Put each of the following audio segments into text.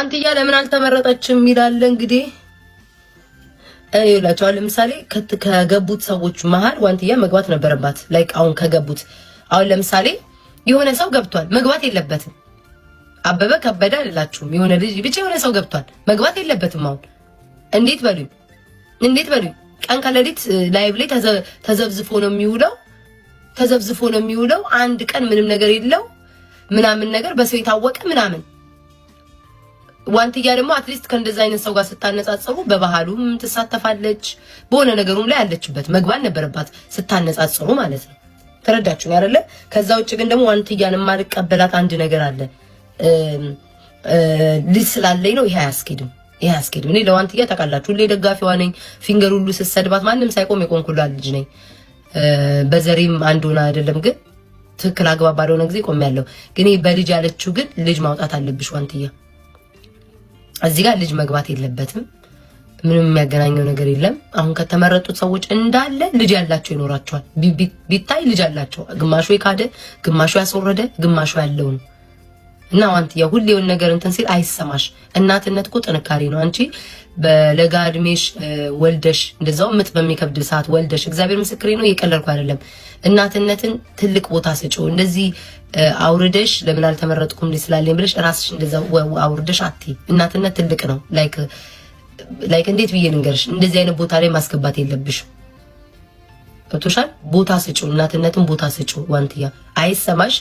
ዋንትያ ለምን አልተመረጠችም ይላል እንግዲህ ይላቸው። ለምሳሌ ከገቡት ሰዎች መሃል ዋንትያ መግባት ነበረባት። ላይክ አሁን ከገቡት አሁን ለምሳሌ የሆነ ሰው ገብቷል፣ መግባት የለበትም። አበበ ከበደ አይደላችሁም፣ የሆነ ልጅ ብቻ የሆነ ሰው ገብቷል፣ መግባት የለበትም። አሁን እንዴት በሉኝ ቀን ከሌሊት ላይቭ ላይ ተዘብዝፎ ነው የሚውለው። አንድ ቀን ምንም ነገር የለው ምናምን ነገር በሰው የታወቀ ምናምን። ዋንትያ ደግሞ አትሊስት ከእንደዛ አይነት ሰው ጋር ስታነጻጸሩ በባህሉም ትሳተፋለች፣ በሆነ ነገሩም ላይ ያለችበት መግባት ነበረባት ስታነጻጽሩ ማለት ነው። ተረዳችሁኝ አይደለ? ከዛ ውጭ ግን ደግሞ ዋንትያን የማልቀበላት አንድ ነገር አለ። ልጅ ስላለኝ ነው። ይሄ አያስኬድም። እኔ ለዋንትያ ታውቃላችሁ ሁሌ ደጋፊዋ ነኝ። ፊንገር ሁሉ ስትሰድባት ማንም ሳይቆም የቆምኩላት ልጅ ነኝ። በዘሬም አንድ ሆነ አይደለም ግን ትክክል አግባብ ባልሆነ ጊዜ ቆሜያለሁ። ግን በልጅ ያለችው ግን ልጅ ማውጣት አለብሽ ዋንትያ። እዚህ ጋር ልጅ መግባት የለበትም። ምንም የሚያገናኘው ነገር የለም። አሁን ከተመረጡት ሰዎች እንዳለ ልጅ ያላቸው ይኖራቸዋል። ቢታይ ልጅ ያላቸው ግማሹ የካደ ግማሹ ያስወረደ ግማሹ ያለው ነው። እና ዋንትያ ሁሌውን ነገር እንትን ሲል አይሰማሽ። እናትነት እኮ ጥንካሬ ነው። አንቺ በለጋ እድሜሽ ወልደሽ እንደዛው ምጥ በሚከብድ ሰዓት ወልደሽ እግዚአብሔር ምስክሬ ነው እየቀለድኩ አይደለም። እናትነትን ትልቅ ቦታ ስጪው። እንደዚህ አውርደሽ ለምን አልተመረጥኩም ስላለኝ ብለሽ ራስሽ እንደዛው አውርደሽ አትይ። እናትነት ትልቅ ነው። ላይክ እንዴት ብዬ ልንገርሽ፣ እንደዚህ አይነት ቦታ ላይ ማስገባት የለብሽም። ገብቶሻል? ቦታ ስጪው፣ እናትነትን ቦታ ስጪው። ዋንትያ አይሰማሽ።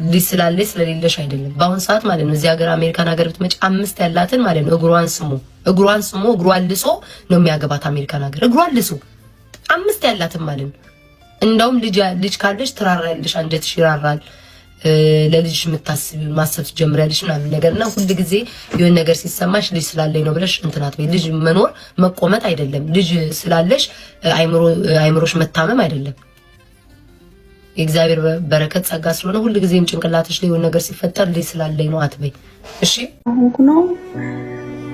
ልጅ ስላለሽ ስለሌለሽ አይደለም። በአሁን ሰዓት ማለት ነው እዚህ ሀገር አሜሪካን ሀገር ብትመጪ 5 ያላትን ማለት ነው እግሯን ስሞ እግሯን ልሶ ነው የሚያገባት። አሜሪካን ሀገር እግሯን ልሶ 5 ያላትን ማለት ነው። እንደውም ልጅ ካለሽ ትራራለሽ፣ አንጀትሽ ይራራል። ለልጅሽ ማሰብ ትጀምሪያለሽ ምናምን ነገርና ሁሉ ጊዜ የሆነ ነገር ሲሰማሽ ልጅ ስላለኝ ነው ብለሽ እንትናት ወይ ልጅ መኖር መቆመጥ አይደለም። ልጅ ስላለሽ አይምሮሽ መታመም አይደለም። የእግዚአብሔር በረከት ጸጋ ስለሆነ ሁሉ ጊዜም ጭንቅላትሽ ላይ የሆነ ነገር ሲፈጠር ልጅ ስላለኝ ነው አትበይ። እሺ አሁን ነው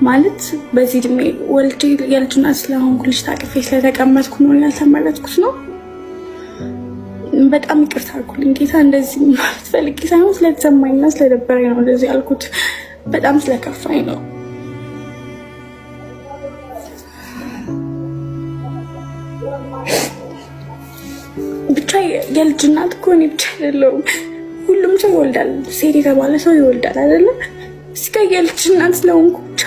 ማለት በዚህ እድሜ ወልጄ የልጅና ስለሆንኩ ልጅ ታቅፌ ስለተቀመጥኩ ነው ያልተመረጥኩት ነው። በጣም ይቅርታ አልኩልኝ ጌታ። እንደዚህ ማለት ፈልጌ ሳይሆን ስለተሰማኝና ስለደበረኝ ነው እንደዚህ ያልኩት። በጣም ስለከፋኝ ነው። ብቻ የልጅ እናት እኮ እኔ ብቻ አይደለሁም፣ ሁሉም ሰው ይወልዳል። ሴት የተባለ ሰው ይወልዳል አይደለ? እስከ የልጅ እናት ስለሆንኩ ብቻ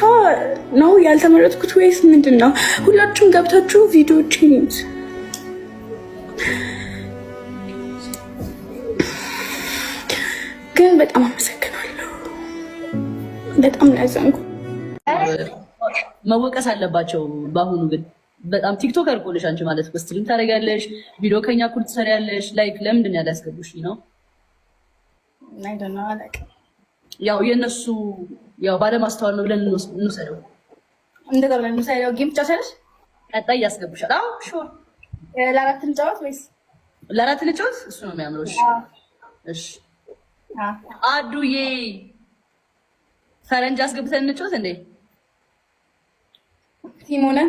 ነው ያልተመረጥኩት ወይስ ምንድን ነው? ሁላችሁም ገብታችሁ ቪዲዮዎችን ይዩት። ግን በጣም አመሰግናለሁ። በጣም ያዘንኩ። መወቀስ አለባቸው። በአሁኑ ግን በጣም ቲክቶክ አርቆልሽ አንቺ ማለት ስትሪም ታደርጊያለሽ፣ ቪዲዮ ከኛ እኩል ትሰሪያለሽ። ላይክ ለምንድን ነው ያላስገቡሽ ነው? ያው የነሱ ያው ባለማስተዋል ነው ብለን እንውሰደው። እንደዛ ብለን እንውሰደው። ጌም ጫቻለሽ ቀጣይ ያስገቡሻል። አዎ ሹር። ለአራት እንጫወት ወይስ ለአራት ልጫወት? እሱ ነው የሚያምረው። እሺ አዱዬ ፈረንጅ አስገብተን እንጫወት እንዴ? ቲሞነን